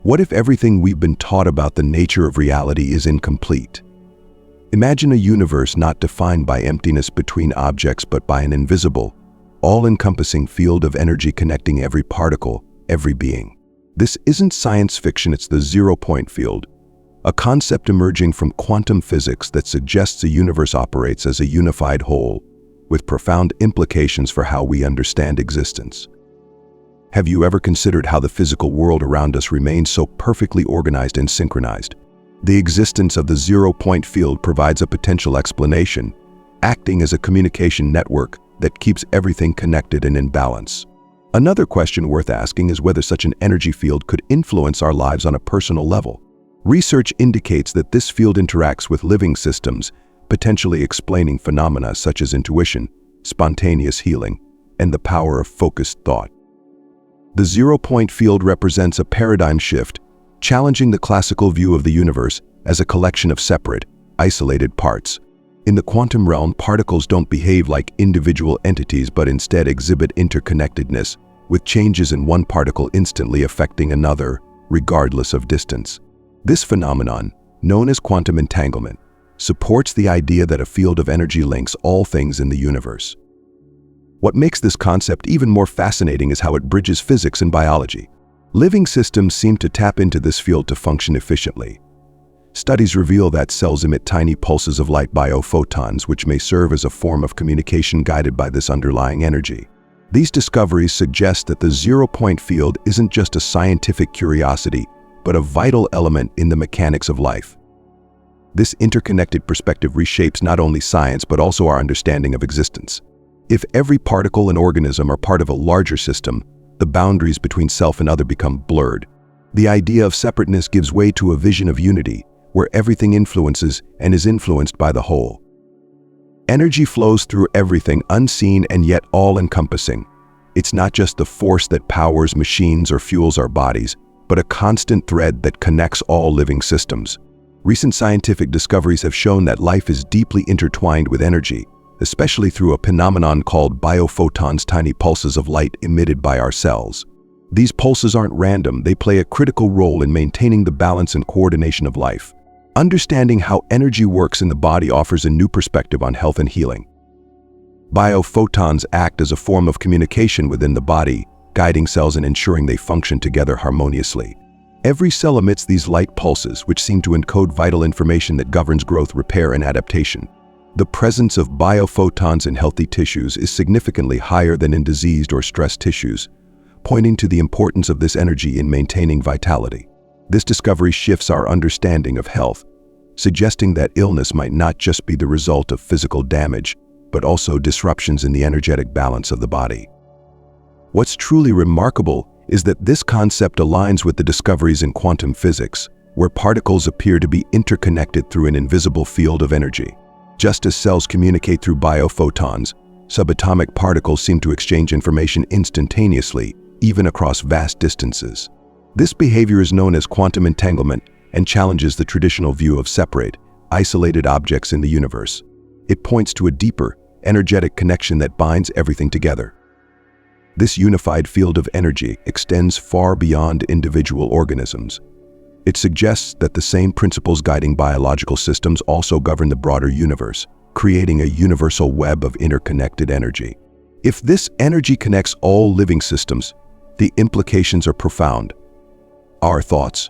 What if everything we've been taught about the nature of reality is incomplete? Imagine a universe not defined by emptiness between objects but by an invisible, all-encompassing field of energy connecting every particle, every being. This isn't science fiction, it's the zero-point field, a concept emerging from quantum physics that suggests a universe operates as a unified whole, with profound implications for how we understand existence. Have you ever considered how the physical world around us remains so perfectly organized and synchronized? The existence of the zero-point field provides a potential explanation, acting as a communication network that keeps everything connected and in balance. Another question worth asking is whether such an energy field could influence our lives on a personal level. Research indicates that this field interacts with living systems, potentially explaining phenomena such as intuition, spontaneous healing, and the power of focused thought. The zero-point field represents a paradigm shift, challenging the classical view of the universe as a collection of separate, isolated parts. In the quantum realm, particles don't behave like individual entities but instead exhibit interconnectedness, with changes in one particle instantly affecting another, regardless of distance. This phenomenon, known as quantum entanglement, supports the idea that a field of energy links all things in the universe. What makes this concept even more fascinating is how it bridges physics and biology. Living systems seem to tap into this field to function efficiently. Studies reveal that cells emit tiny pulses of light, bio-photons, which may serve as a form of communication guided by this underlying energy. These discoveries suggest that the zero-point field isn't just a scientific curiosity, but a vital element in the mechanics of life. This interconnected perspective reshapes not only science but also our understanding of existence. If every particle and organism are part of a larger system, the boundaries between self and other become blurred. The idea of separateness gives way to a vision of unity, where everything influences and is influenced by the whole. Energy flows through everything, unseen and yet all-encompassing. It's not just the force that powers machines or fuels our bodies, but a constant thread that connects all living systems. Recent scientific discoveries have shown that life is deeply intertwined with energy, especially through a phenomenon called bio-photons, tiny pulses of light emitted by our cells. These pulses aren't random, they play a critical role in maintaining the balance and coordination of life. Understanding how energy works in the body offers a new perspective on health and healing. Bio-photons act as a form of communication within the body, guiding cells and ensuring they function together harmoniously. Every cell emits these light pulses, which seem to encode vital information that governs growth, repair, and adaptation. The presence of biophotons in healthy tissues is significantly higher than in diseased or stressed tissues, pointing to the importance of this energy in maintaining vitality. This discovery shifts our understanding of health, suggesting that illness might not just be the result of physical damage, but also disruptions in the energetic balance of the body. What's truly remarkable is that this concept aligns with the discoveries in quantum physics, where particles appear to be interconnected through an invisible field of energy. Just as cells communicate through biophotons, subatomic particles seem to exchange information instantaneously, even across vast distances. This behavior is known as quantum entanglement and challenges the traditional view of separate, isolated objects in the universe. It points to a deeper, energetic connection that binds everything together. This unified field of energy extends far beyond individual organisms. It suggests that the same principles guiding biological systems also govern the broader universe, creating a universal web of interconnected energy. If this energy connects all living systems, the implications are profound. Our thoughts,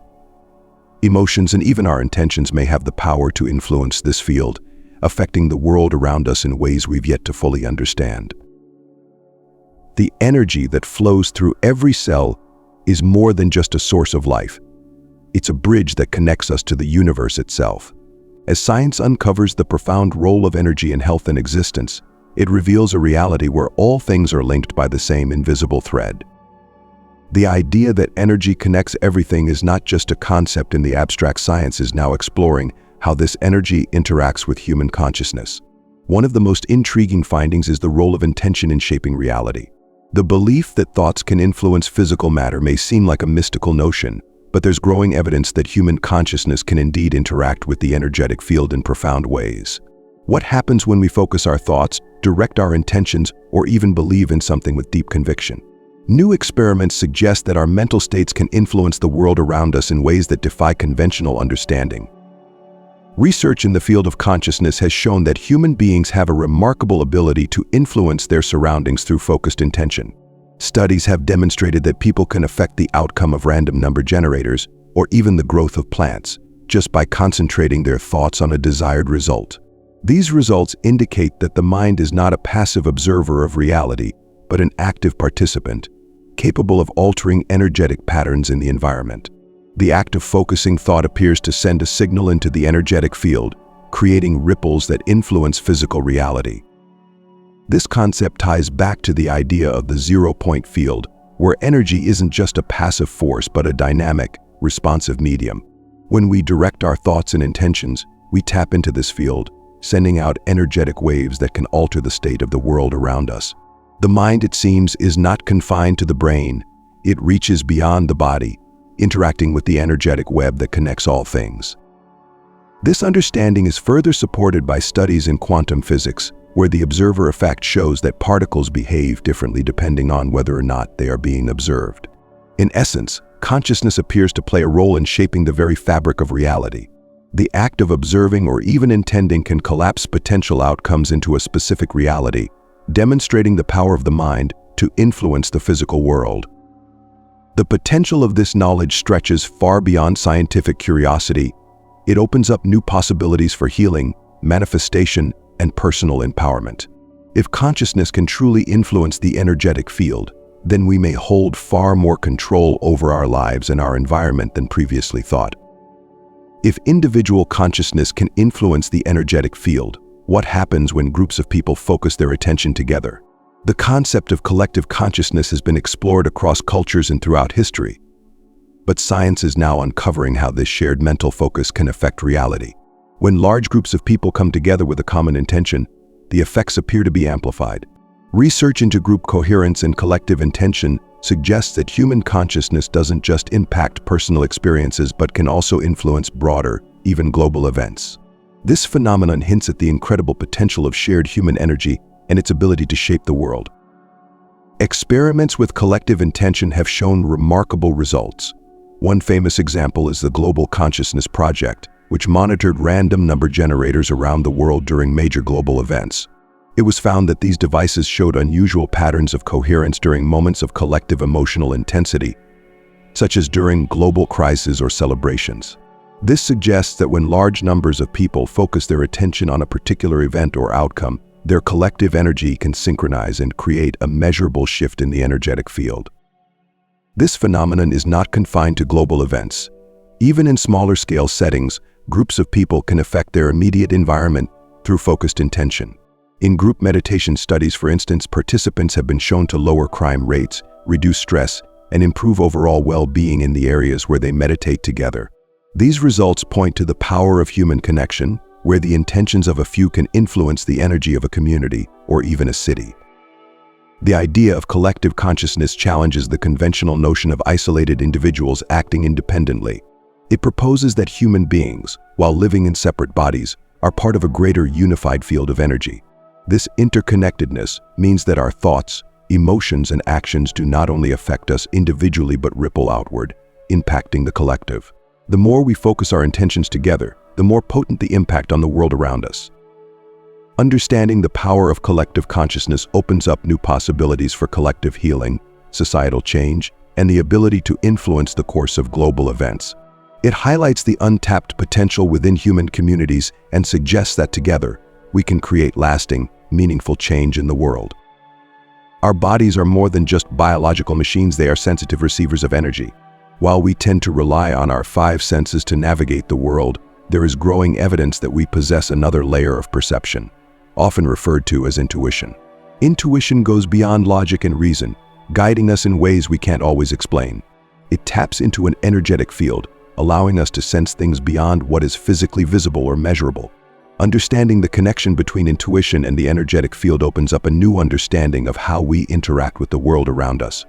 emotions, and even our intentions may have the power to influence this field, affecting the world around us in ways we've yet to fully understand. The energy that flows through every cell is more than just a source of life. It's a bridge that connects us to the universe itself. As science uncovers the profound role of energy in health and existence, it reveals a reality where all things are linked by the same invisible thread. The idea that energy connects everything is not just a concept in the abstract. Science is now exploring how this energy interacts with human consciousness. One of the most intriguing findings is the role of intention in shaping reality. The belief that thoughts can influence physical matter may seem like a mystical notion, but there's growing evidence that human consciousness can indeed interact with the energetic field in profound ways. What happens when we focus our thoughts, direct our intentions, or even believe in something with deep conviction? New experiments suggest that our mental states can influence the world around us in ways that defy conventional understanding. Research in the field of consciousness has shown that human beings have a remarkable ability to influence their surroundings through focused intention. Studies have demonstrated that people can affect the outcome of random number generators, or even the growth of plants, just by concentrating their thoughts on a desired result. These results indicate that the mind is not a passive observer of reality, but an active participant, capable of altering energetic patterns in the environment. The act of focusing thought appears to send a signal into the energetic field, creating ripples that influence physical reality. This concept ties back to the idea of the zero-point field, where energy isn't just a passive force but a dynamic, responsive medium. When we direct our thoughts and intentions, we tap into this field, sending out energetic waves that can alter the state of the world around us. The mind, it seems, is not confined to the brain. It reaches beyond the body, interacting with the energetic web that connects all things. This understanding is further supported by studies in quantum physics, where the observer effect shows that particles behave differently depending on whether or not they are being observed. In essence, consciousness appears to play a role in shaping the very fabric of reality. The act of observing or even intending can collapse potential outcomes into a specific reality, demonstrating the power of the mind to influence the physical world. The potential of this knowledge stretches far beyond scientific curiosity. It opens up new possibilities for healing, manifestation, and personal empowerment. If consciousness can truly influence the energetic field, then we may hold far more control over our lives and our environment than previously thought. If individual consciousness can influence the energetic field, what happens when groups of people focus their attention together? The concept of collective consciousness has been explored across cultures and throughout history, but science is now uncovering how this shared mental focus can affect reality. When large groups of people come together with a common intention, the effects appear to be amplified. Research into group coherence and collective intention suggests that human consciousness doesn't just impact personal experiences but can also influence broader, even global events. This phenomenon hints at the incredible potential of shared human energy and its ability to shape the world. Experiments with collective intention have shown remarkable results. One famous example is the Global Consciousness Project, which monitored random number generators around the world during major global events. It was found that these devices showed unusual patterns of coherence during moments of collective emotional intensity, such as during global crises or celebrations. This suggests that when large numbers of people focus their attention on a particular event or outcome, their collective energy can synchronize and create a measurable shift in the energetic field. This phenomenon is not confined to global events. Even in smaller scale settings, groups of people can affect their immediate environment through focused intention. In group meditation studies, for instance, participants have been shown to lower crime rates, reduce stress, and improve overall well-being in the areas where they meditate together. These results point to the power of human connection, where the intentions of a few can influence the energy of a community or even a city. The idea of collective consciousness challenges the conventional notion of isolated individuals acting independently. It proposes that human beings, while living in separate bodies, are part of a greater unified field of energy. This interconnectedness means that our thoughts, emotions, and actions do not only affect us individually but ripple outward, impacting the collective. The more we focus our intentions together, the more potent the impact on the world around us. Understanding the power of collective consciousness opens up new possibilities for collective healing, societal change, and the ability to influence the course of global events. It highlights the untapped potential within human communities and suggests that together, we can create lasting, meaningful change in the world. Our bodies are more than just biological machines, they are sensitive receivers of energy. While we tend to rely on our five senses to navigate the world, there is growing evidence that we possess another layer of perception, often referred to as intuition. Intuition goes beyond logic and reason, guiding us in ways we can't always explain. It taps into an energetic field, allowing us to sense things beyond what is physically visible or measurable. Understanding the connection between intuition and the energetic field opens up a new understanding of how we interact with the world around us.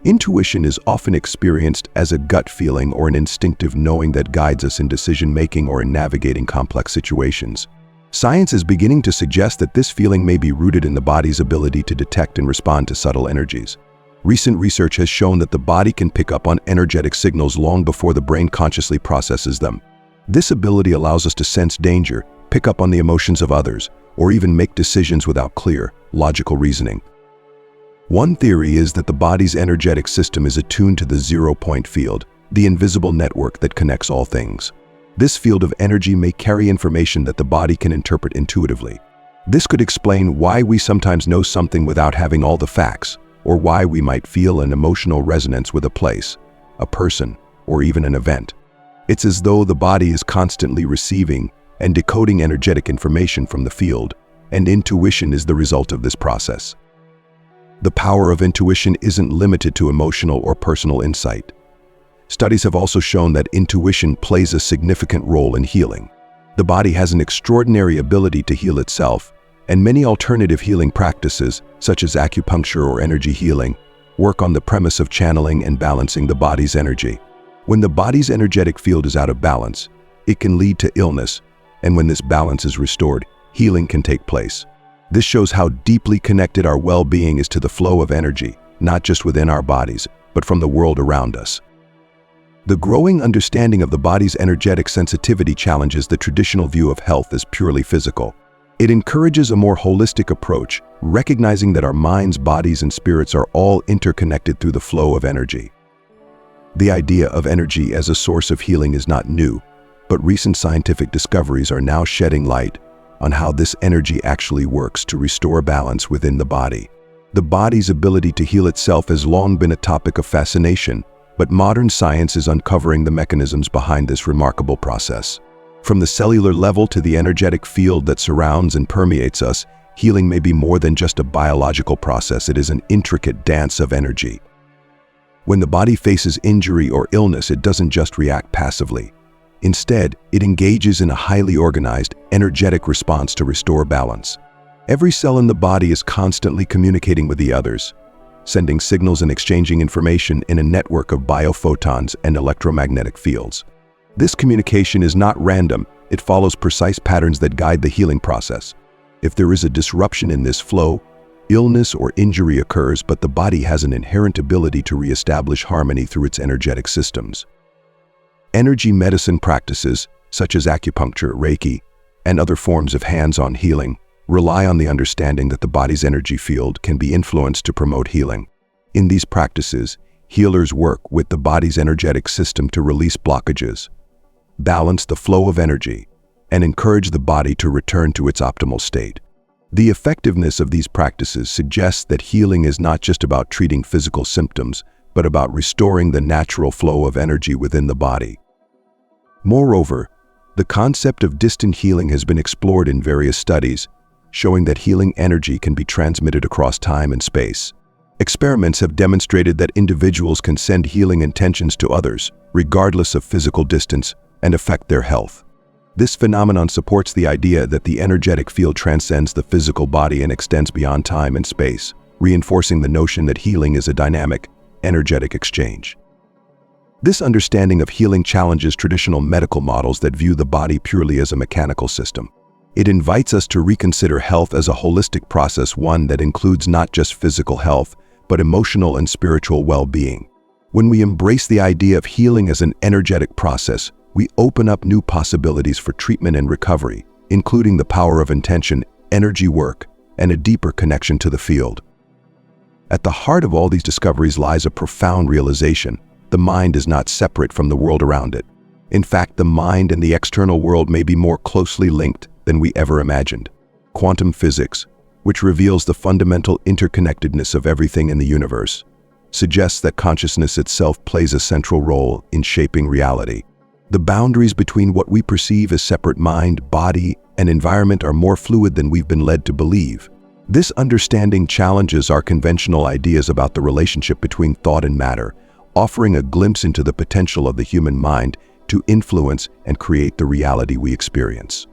Intuition is often experienced as a gut feeling or an instinctive knowing that guides us in decision-making or in navigating complex situations. Science is beginning to suggest that this feeling may be rooted in the body's ability to detect and respond to subtle energies. Recent research has shown that the body can pick up on energetic signals long before the brain consciously processes them. This ability allows us to sense danger, pick up on the emotions of others, or even make decisions without clear, logical reasoning. One theory is that the body's energetic system is attuned to the zero-point field, the invisible network that connects all things. This field of energy may carry information that the body can interpret intuitively. This could explain why we sometimes know something without having all the facts, or why we might feel an emotional resonance with a place, a person, or even an event. It's as though the body is constantly receiving and decoding energetic information from the field, and intuition is the result of this process. The power of intuition isn't limited to emotional or personal insight. Studies have also shown that intuition plays a significant role in healing. The body has an extraordinary ability to heal itself, and many alternative healing practices, such as acupuncture or energy healing, work on the premise of channeling and balancing the body's energy. When the body's energetic field is out of balance, it can lead to illness, and when this balance is restored, healing can take place. This shows how deeply connected our well-being is to the flow of energy, not just within our bodies, but from the world around us. The growing understanding of the body's energetic sensitivity challenges the traditional view of health as purely physical. It encourages a more holistic approach, recognizing that our minds, bodies, and spirits are all interconnected through the flow of energy. The idea of energy as a source of healing is not new, but recent scientific discoveries are now shedding light on how this energy actually works to restore balance within the body. The body's ability to heal itself has long been a topic of fascination, but modern science is uncovering the mechanisms behind this remarkable process. From the cellular level to the energetic field that surrounds and permeates us, healing may be more than just a biological process. It is an intricate dance of energy. When the body faces injury or illness, it doesn't just react passively. Instead, it engages in a highly organized, energetic response to restore balance. Every cell in the body is constantly communicating with the others, sending signals and exchanging information in a network of bio-photons and electromagnetic fields. This communication is not random, it follows precise patterns that guide the healing process. If there is a disruption in this flow, illness or injury occurs, but the body has an inherent ability to reestablish harmony through its energetic systems. Energy medicine practices, such as acupuncture, Reiki, and other forms of hands-on healing, rely on the understanding that the body's energy field can be influenced to promote healing. In these practices, healers work with the body's energetic system to release blockages, balance the flow of energy, and encourage the body to return to its optimal state. The effectiveness of these practices suggests that healing is not just about treating physical symptoms, but about restoring the natural flow of energy within the body. Moreover, the concept of distant healing has been explored in various studies, showing that healing energy can be transmitted across time and space. Experiments have demonstrated that individuals can send healing intentions to others, regardless of physical distance, and affect their health. This phenomenon supports the idea that the energetic field transcends the physical body and extends beyond time and space, reinforcing the notion that healing is a dynamic, energetic exchange. This understanding of healing challenges traditional medical models that view the body purely as a mechanical system. It invites us to reconsider health as a holistic process, one that includes not just physical health, but emotional and spiritual well-being. When we embrace the idea of healing as an energetic process, we open up new possibilities for treatment and recovery, including the power of intention, energy work, and a deeper connection to the field. At the heart of all these discoveries lies a profound realization: the mind is not separate from the world around it. In fact, the mind and the external world may be more closely linked than we ever imagined. Quantum physics, which reveals the fundamental interconnectedness of everything in the universe, suggests that consciousness itself plays a central role in shaping reality. The boundaries between what we perceive as separate mind, body, and environment are more fluid than we've been led to believe. This understanding challenges our conventional ideas about the relationship between thought and matter, offering a glimpse into the potential of the human mind to influence and create the reality we experience.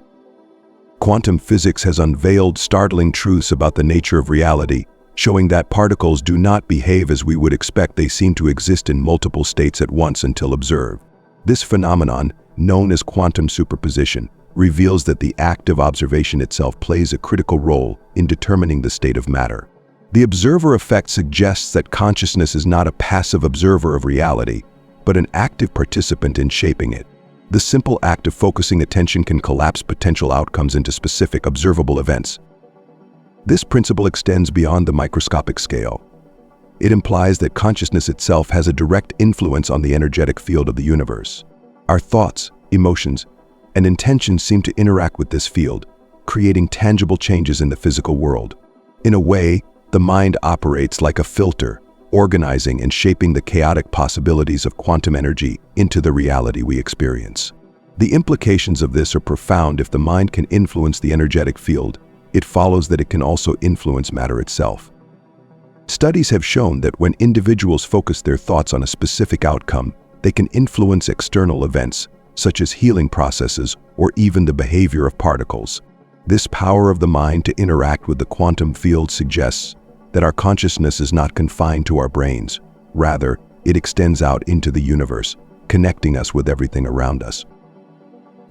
Quantum physics has unveiled startling truths about the nature of reality, showing that particles do not behave as we would expect. They seem to exist in multiple states at once until observed. This phenomenon, known as quantum superposition, reveals that the act of observation itself plays a critical role in determining the state of matter. The observer effect suggests that consciousness is not a passive observer of reality, but an active participant in shaping it. The simple act of focusing attention can collapse potential outcomes into specific observable events. This principle extends beyond the microscopic scale. It implies that consciousness itself has a direct influence on the energetic field of the universe. Our thoughts, emotions, and intentions seem to interact with this field, creating tangible changes in the physical world. In a way, the mind operates like a filter, organizing and shaping the chaotic possibilities of quantum energy into the reality we experience. The implications of this are profound. If the mind can influence the energetic field, it follows that it can also influence matter itself. Studies have shown that when individuals focus their thoughts on a specific outcome, they can influence external events, such as healing processes or even the behavior of particles. This power of the mind to interact with the quantum field suggests that our consciousness is not confined to our brains. Rather, it extends out into the universe, connecting us with everything around us.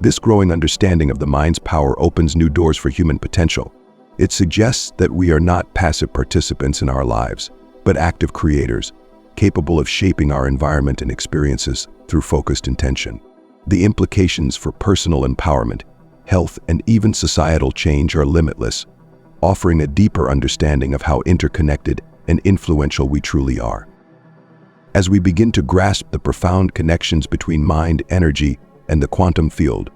This growing understanding of the mind's power opens new doors for human potential. It suggests that we are not passive participants in our lives, but active creators, capable of shaping our environment and experiences through focused intention. The implications for personal empowerment, health, and even societal change are limitless, offering a deeper understanding of how interconnected and influential we truly are. As we begin to grasp the profound connections between mind, energy, and the quantum field,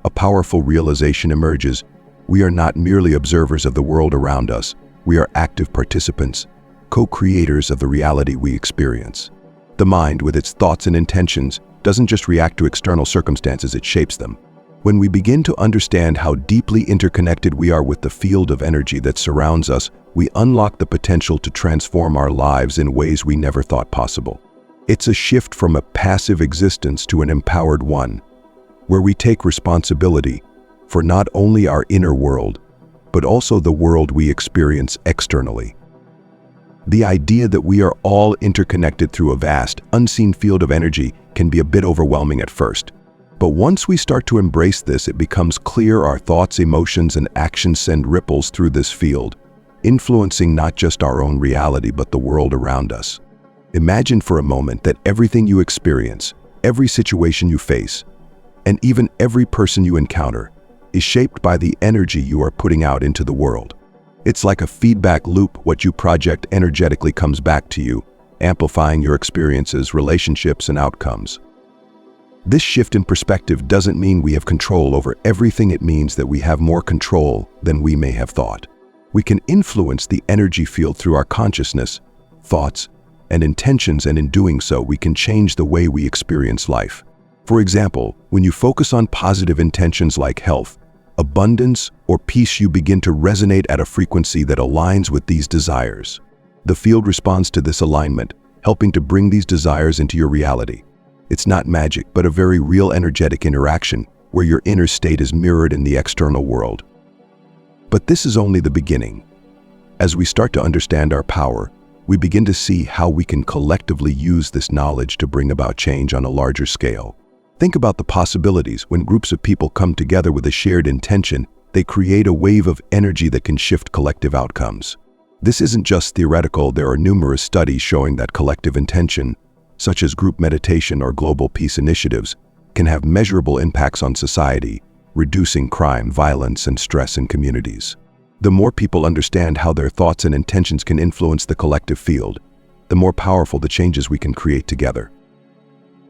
a powerful realization emerges. We are not merely observers of the world around us. We are active participants, co-creators of the reality we experience. The mind, with its thoughts and intentions, doesn't just react to external circumstances, it shapes them. When we begin to understand how deeply interconnected we are with the field of energy that surrounds us, we unlock the potential to transform our lives in ways we never thought possible. It's a shift from a passive existence to an empowered one, where we take responsibility for not only our inner world, but also the world we experience externally. The idea that we are all interconnected through a vast, unseen field of energy can be a bit overwhelming at first. But once we start to embrace this, it becomes clear our thoughts, emotions, and actions send ripples through this field, influencing not just our own reality, but the world around us. Imagine for a moment that everything you experience, every situation you face, and even every person you encounter is shaped by the energy you are putting out into the world. It's like a feedback loop. What you project energetically comes back to you, amplifying your experiences, relationships, and outcomes. This shift in perspective doesn't mean we have control over everything. It means that we have more control than we may have thought. We can influence the energy field through our consciousness, thoughts, and intentions, and in doing so, we can change the way we experience life. For example, when you focus on positive intentions like health, abundance, or peace, you begin to resonate at a frequency that aligns with these desires. The field responds to this alignment, helping to bring these desires into your reality. It's not magic, but a very real energetic interaction where your inner state is mirrored in the external world. But this is only the beginning. As we start to understand our power, we begin to see how we can collectively use this knowledge to bring about change on a larger scale. Think about the possibilities. When groups of people come together with a shared intention, they create a wave of energy that can shift collective outcomes. This isn't just theoretical. There are numerous studies showing that collective intention, such as group meditation or global peace initiatives, can have measurable impacts on society, reducing crime, violence, and stress in communities. The more people understand how their thoughts and intentions can influence the collective field, the more powerful the changes we can create together.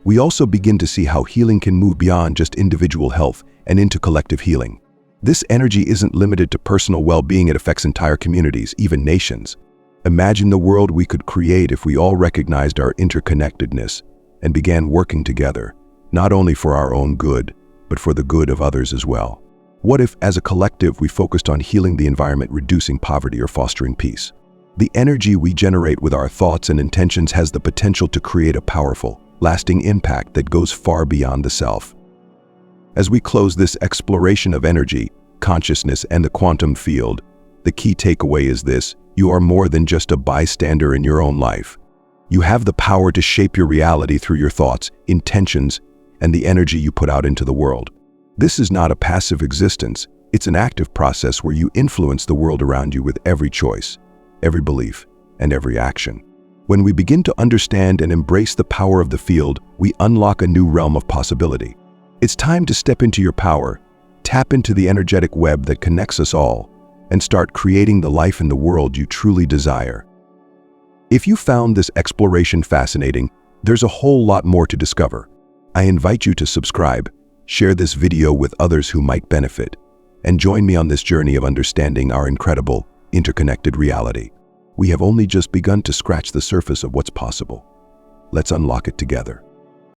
We also begin to see how healing can move beyond just individual health and into collective healing. This energy isn't limited to personal well-being. It affects entire communities, even nations. Imagine the world we could create if we all recognized our interconnectedness and began working together, not only for our own good, but for the good of others as well. What if, as a collective, we focused on healing the environment, reducing poverty, or fostering peace? The energy we generate with our thoughts and intentions has the potential to create a powerful, lasting impact that goes far beyond the self. As we close this exploration of energy, consciousness, and the quantum field, the key takeaway is this: you are more than just a bystander in your own life. You have the power to shape your reality through your thoughts, intentions, and the energy you put out into the world. This is not a passive existence. It's an active process where you influence the world around you with every choice, every belief, and every action. When we begin to understand and embrace the power of the field, we unlock a new realm of possibility. It's time to step into your power, tap into the energetic web that connects us all, and start creating the life in the world you truly desire. If you found this exploration fascinating, there's a whole lot more to discover. I invite you to subscribe, share this video with others who might benefit, and join me on this journey of understanding our incredible, interconnected reality. We have only just begun to scratch the surface of what's possible. Let's unlock it together.